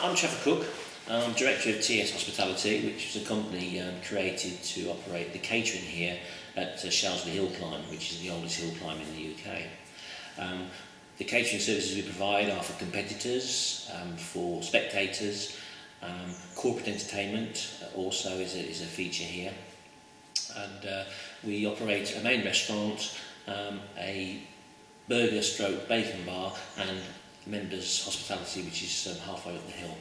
I'm Trevor Cook. I'm Director of TS Hospitality, which is a company created to operate the catering here at Shelsley Hill Climb, which is the oldest hill climb in the UK. The catering services we provide are for competitors, for spectators, corporate entertainment also is a feature here. And we operate a main restaurant, a burger stroke bacon bar and members hospitality, which is halfway up the hill.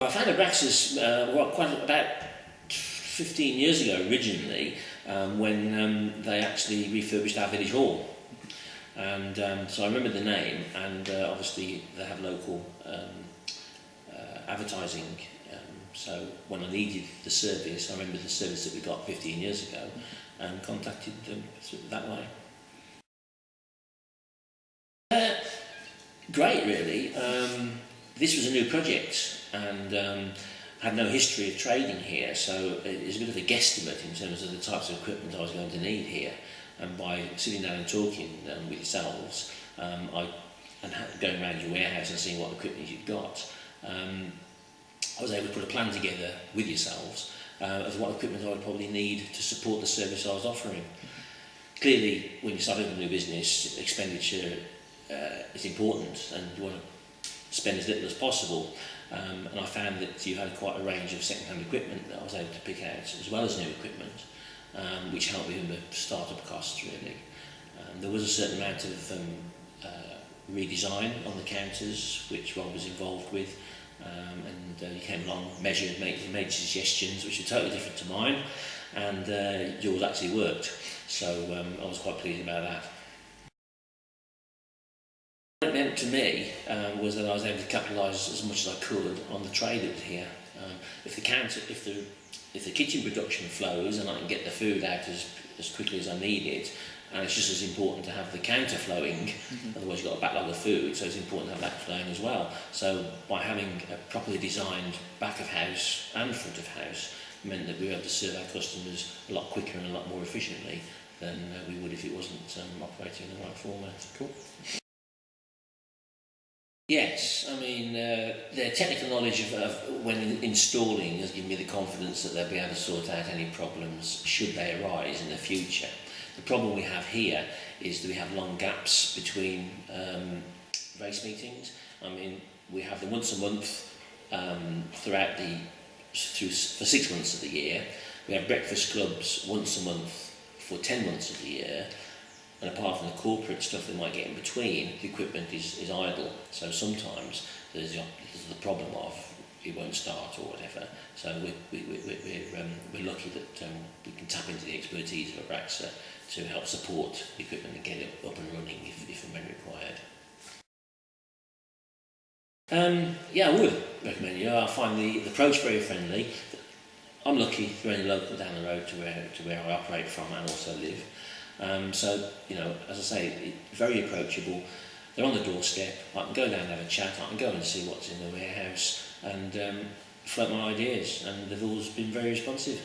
I found Abraxas about 15 years ago originally, when they actually refurbished our village hall. And so I remember the name, and obviously they have local advertising. So when I needed the service, I remember the service that we got 15 years ago and contacted them that way. Great, really. This was a new project and had no history of trading here, so it was a bit of a guesstimate in terms of the types of equipment I was going to need here. And by sitting down and talking with yourselves, and going around your warehouse and seeing what equipment you've got, I was able to put a plan together with yourselves of what equipment I would probably need to support the service I was offering. Clearly, when you start a new business, expenditure is important and you want to spend as little as possible. And I found that you had quite a range of second-hand equipment that I was able to pick out, as well as new equipment, which helped with the start-up costs, really. There was a certain amount of redesign on the counters, which Rob was involved with, and you came along, measured, made suggestions which were totally different to mine, and yours actually worked. So I was quite pleased about that. What it meant to me was that I was able to capitalise as much as I could on the trade that was here. If the kitchen production flows and I can get the food out as quickly as I need it, and it's just as important to have the counter flowing, otherwise you've got a backlog of food, so it's important to have that flowing as well. So by having a properly designed back of house and front of house meant that we were able to serve our customers a lot quicker and a lot more efficiently than we would if it wasn't operating in the right format. Cool. Yes, I mean, their technical knowledge of when installing has given me the confidence that they'll be able to sort out any problems should they arise in the future. The problem we have here is that we have long gaps between race meetings. I mean, we have them once a month for 6 months of the year. We have breakfast clubs once a month for 10 months of the year. And apart from the corporate stuff that might get in between, the equipment is idle. So sometimes there's the problem of it won't start or whatever. So we're lucky that we can tap into the expertise of Abraxas to help support the equipment and get it up and running if and when required. Yeah, I would recommend you. I find the approach very friendly. I'm lucky they're only local down the road to where I operate from and also live. So, you know, as I say, very approachable. They're on the doorstep. I can go down and have a chat. I can go and see what's in the warehouse and float my ideas. And they've always been very responsive.